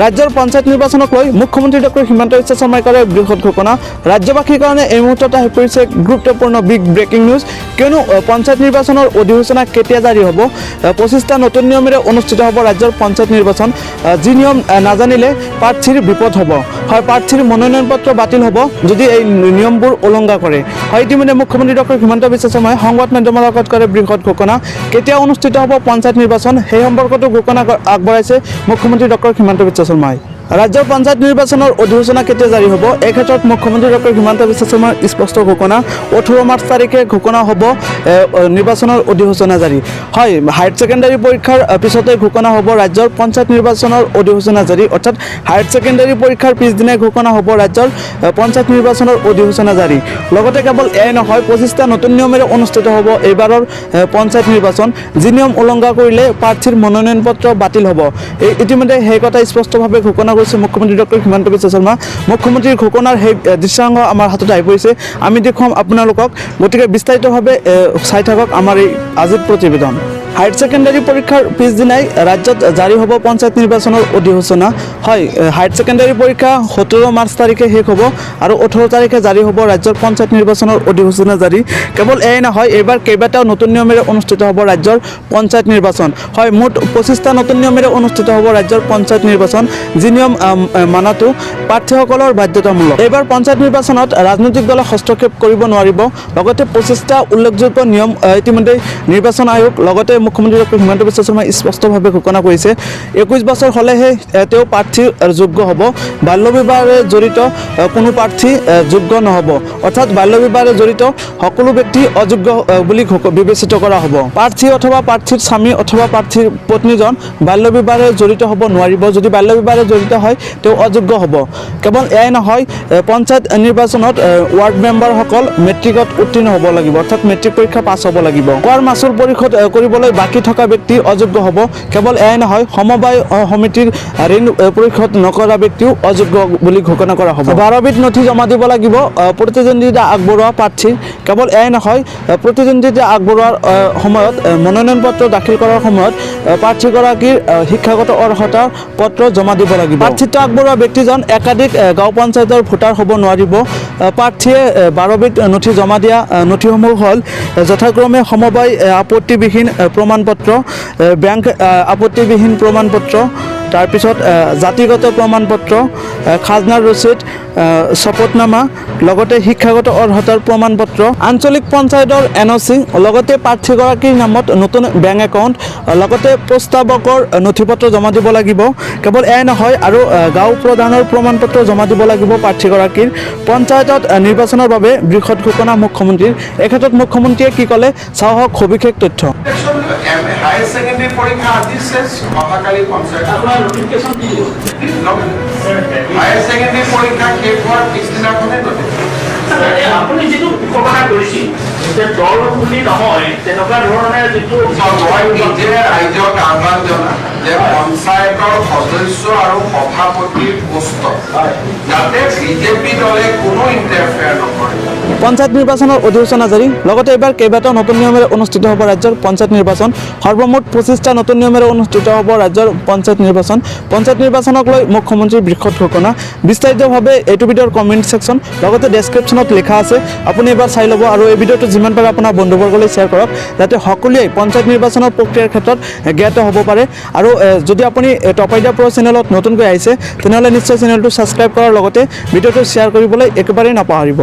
ৰাজ্যৰ পঞ্চায়ত নিৰ্বাচনক লৈ মুখ্যমন্ত্ৰী ডক্টৰ হিমন্ত বিশ্ব শৰ্মাই কৰে বৃহৎ ঘোষণা। ৰাজ্যবাসীৰ কাৰণে এই মুহূৰ্তত আহি পৰিছে গুৰুত্বপূৰ্ণ বিগ ব্ৰেকিং নিউজ, কিয়নো পঞ্চায়ত নিৰ্বাচনৰ অধিসূচনা কেতিয়া জাৰি হ'ব। 25টা নতুন নিয়মেৰে অনুষ্ঠিত হ'ব ৰাজ্যৰ পঞ্চায়ত নিৰ্বাচন। যি নিয়ম নাজানিলে প্ৰাৰ্থীৰ বিপদ হ'ব। হয়, প্ৰাৰ্থীৰ মনোনয়ন পত্ৰ বাতিল হ'ব যদি এই নিয়মবোৰ উলংঘা কৰে। হয়, ইতিমধ্যে মুখ্যমন্ত্ৰী ডক্টৰ হিমন্ত বিশ্ব শৰ্মাই সংবাদ মাধ্যমৰ আগত কৰে বৃহৎ ঘোষণা। কেতিয়া অনুষ্ঠিত হ'ব পঞ্চায়ত নিৰ্বাচন সেই সম্পৰ্কতো ঘোষণা আগবঢ়াইছে মুখ্যমন্ত্ৰী ডক্টৰ হিমন্ত বিশ্ব শৰ্মাই। ৰাজ্যৰ পঞ্চায়ত নিৰ্বাচনৰ অধিসূচনা কেতিয়া জাৰি হ'ব, এই ক্ষেত্ৰত মুখ্যমন্ত্ৰী ডক্টৰ হিমন্ত বিশ্ব শৰ্মাৰ স্পষ্ট ঘোষণা। 18 মাৰ্চ তাৰিখে ঘোষণা হ'ব নিৰ্বাচনৰ অধিসূচনা জাৰি। হয়, হায়াৰ ছেকেণ্ডাৰী পৰীক্ষাৰ পিছতে ঘোষণা হ'ব ৰাজ্যৰ পঞ্চায়ত নিৰ্বাচনৰ অধিসূচনা জাৰি, অৰ্থাৎ হায়াৰ ছেকেণ্ডাৰী পৰীক্ষাৰ পিছদিনাই ঘোষণা হ'ব ৰাজ্যৰ পঞ্চায়ত নিৰ্বাচনৰ অধিসূচনা জাৰি। লগতে কেৱল এয়াই নহয়, 25টা নতুন নিয়মেৰে অনুষ্ঠিত হ'ব এইবাৰৰ পঞ্চায়ত নিৰ্বাচন। যি নিয়ম উলংঘা কৰিলে প্ৰাৰ্থীৰ মনোনয়ন পত্ৰ বাতিল হ'ব। ইতিমধ্যে সেই কথা স্পষ্টভাৱে ঘোষণা কৰিছে মুখ্যমন্ত্ৰী ডক্টৰ হিমন্ত বিশ্ব শৰ্মা। মুখ্যমন্ত্ৰীৰ ঘোষণাৰ সেই দৃশ্যাংশ আমাৰ হাতত আহি পৰিছে, আমি দেখুৱাম আপোনালোকক। গতিকে বিস্তাৰিতভাৱে চাই থাকক আমাৰ এই আজিৰ প্ৰতিবেদন। হায়াৰ ছেকেণ্ডাৰী পৰীক্ষাৰ পিছদিনাই ৰাজ্যত জাৰি হ'ব পঞ্চায়ত নিৰ্বাচনৰ অধিসূচনা। হয়, হায়াৰ ছেকেণ্ডাৰী পৰীক্ষা 17 মাৰ্চ তাৰিখে শেষ হ'ব আৰু 18 তাৰিখে জাৰি হ'ব ৰাজ্যৰ পঞ্চায়ত নিৰ্বাচনৰ অধিসূচনা জাৰি। কেৱল এয়াই নহয়, এইবাৰ কেইবাটাও নতুন নিয়মেৰে অনুষ্ঠিত হ'ব ৰাজ্যৰ পঞ্চায়ত নিৰ্বাচন। হয়, মুঠ 25টা নতুন নিয়মেৰে অনুষ্ঠিত হ'ব ৰাজ্যৰ পঞ্চায়ত নিৰ্বাচন। যি নিয়ম মানাটো প্ৰাৰ্থীসকলৰ বাধ্যতামূলক। এইবাৰ পঞ্চায়ত নিৰ্বাচনত ৰাজনৈতিক দলে হস্তক্ষেপ কৰিব নোৱাৰিব। লগতে 25টা উল্লেখযোগ্য নিয়ম ইতিমধ্যে নিৰ্বাচন আয়োগ লগতে মুখ্যমন্ত্ৰী ডক্টৰ হিমন্ত বিশ্ব শৰ্মাই স্পষ্টভাৱে ঘোষণা কৰিছে। 21 বছৰ হ'লেহে তেওঁ প্ৰাৰ্থীৰ যোগ্য হ'ব। বাল্য বিবাহেৰে জড়িত কোনো প্ৰাৰ্থী যোগ্য নহ'ব, অৰ্থাৎ বাল্য বিবাহেৰে জড়িত সকলো ব্যক্তি অযোগ্য বুলি বিবেচিত কৰা হ'ব। প্ৰাৰ্থী অথবা প্ৰাৰ্থীৰ স্বামী অথবা প্ৰাৰ্থীৰ পত্নীজন বাল্য বিবাহেৰে জড়িত হ'ব নোৱাৰিব। যদি বাল্য বিবাহেৰে জড়িত হয় তেওঁ অযোগ্য হ'ব। কেৱল এয়াই নহয়, পঞ্চায়ত নিৰ্বাচনত ৱাৰ্ড মেম্বাৰসকল মেট্ৰিকত উত্তীৰ্ণ হ'ব লাগিব, অৰ্থাৎ মেট্ৰিক পৰীক্ষা পাছ হ'ব লাগিব। কৰ মাচুল পৰিশোধ কৰিবলৈ বাকী থকা ব্যক্তি অযোগ্য হ'ব। কেৱল এয়াই নহয়, সমবায় সমিতিৰ ঋণ পৰিশোধ নকৰা ব্যক্তিও অযোগ্য বুলি ঘোষণা কৰা হ'ব। 12বিধ নথি জমা দিব লাগিব প্ৰতিদ্বন্দ্বিতা আগবঢ়োৱা প্ৰাৰ্থীৰ। কেৱল এয়াই নহয়, প্ৰতিদ্বন্দ্বিতা আগবঢ়োৱাৰ সময়ত মনোনয়ন পত্ৰ দাখিল কৰাৰ সময়ত প্ৰাৰ্থীগৰাকীৰ শিক্ষাগত অৰ্হতা পত্ৰ জমা দিব লাগিব। প্ৰাৰ্থিত্ব আগবঢ়োৱা ব্যক্তিজন একাধিক গাঁও পঞ্চায়তৰ ভোটাৰ হ'ব নোৱাৰিব। প্ৰাৰ্থীয়ে 12বিধ নথি জমা দিয়া নথিসমূহ হ'ল যথাক্ৰমে সমবায় আপত্তিবিহীন প্ৰমাণপত্ৰ, বেংক আপত্তিবিহীন প্ৰমাণপত্ৰ, তাৰপিছত জাতিগত প্ৰমাণপত্ৰ, খাজনাৰ ৰচিদ, শপতনামা, লগতে শিক্ষাগত অৰ্হতাৰ প্ৰমাণপত্ৰ, আঞ্চলিক পঞ্চায়তৰ NOC, লগতে প্ৰাৰ্থীগৰাকীৰ নামত নতুন বেংক একাউণ্ট, লগতে প্ৰস্তাৱকৰ নথিপত্ৰ জমা দিব লাগিব। কেৱল এয়াই নহয়, আৰু গাঁও প্ৰধানৰ প্ৰমাণপত্ৰ জমা দিব লাগিব প্ৰাৰ্থীগৰাকীৰ। পঞ্চায়তত নিৰ্বাচনৰ বাবে বৃহৎ ঘোষণা মুখ্যমন্ত্ৰীৰ। এই ক্ষেত্ৰত মুখ্যমন্ত্ৰীয়ে কি ক'লে চাওক সবিশেষ তথ্য। হায়াৰ ছেকেণ্ডাৰী পৰীক্ষা আজি শেষ, অহাকালি পঞ্চায়ত। হায়াৰ ছেকেণ্ডাৰী পৰীক্ষা শেষ হোৱাৰ পিছদিনাখনে আপুনি যিটো ঘোষণা কৰিছিল যে দল বুলি নহয়, তেনেকুৱা ধৰণে যিটো মই নিজে ৰাইজক আহ্বান জনা যে পঞ্চায়তৰ সদস্য আৰু সভাপতিৰ পোষ্ট যাতে বিজেপি দলে কোনো ইণ্টাৰফেয়াৰ নকৰে। পঞ্চায়ত নিৰ্বাচনৰ অধিসূচনা জাৰি। লগতে এইবাৰ কেইবাটাও নতুন নিয়মেৰে অনুষ্ঠিত হ'ব ৰাজ্যৰ পঞ্চায়ত নিৰ্বাচন। সৰ্বমুঠ 25টা নতুন নিয়মেৰে অনুষ্ঠিত হ'ব ৰাজ্যৰ পঞ্চায়ত নিৰ্বাচন। পঞ্চায়ত নিৰ্বাচনক লৈ মুখ্যমন্ত্ৰীৰ বৃহৎ ঘোষণা। বিস্তাৰিতভাৱে এইটো ভিডিঅ'ৰ কমেণ্ট ছেকশ্যন লগতে ডেছক্ৰিপশ্যনত লিখা আছে, আপুনি এবাৰ চাই ল'ব আৰু এই ভিডিঅ'টো যিমান পাৰে আপোনাৰ বন্ধুবৰ্গলৈ শ্বেয়াৰ কৰক, যাতে সকলোৱে পঞ্চায়ত নিৰ্বাচনৰ প্ৰক্ৰিয়াৰ ক্ষেত্ৰত জ্ঞাত হ'ব পাৰে। আৰু যদি আপুনি টপ আইডিয়া প্ৰ' চেনেলত নতুনকৈ আহিছে তেনেহ'লে নিশ্চয় চেনেলটো ছাবস্ক্ৰাইব কৰাৰ লগতে ভিডিঅ'টো শ্বেয়াৰ কৰিবলৈ একেবাৰেই নাপাহৰিব।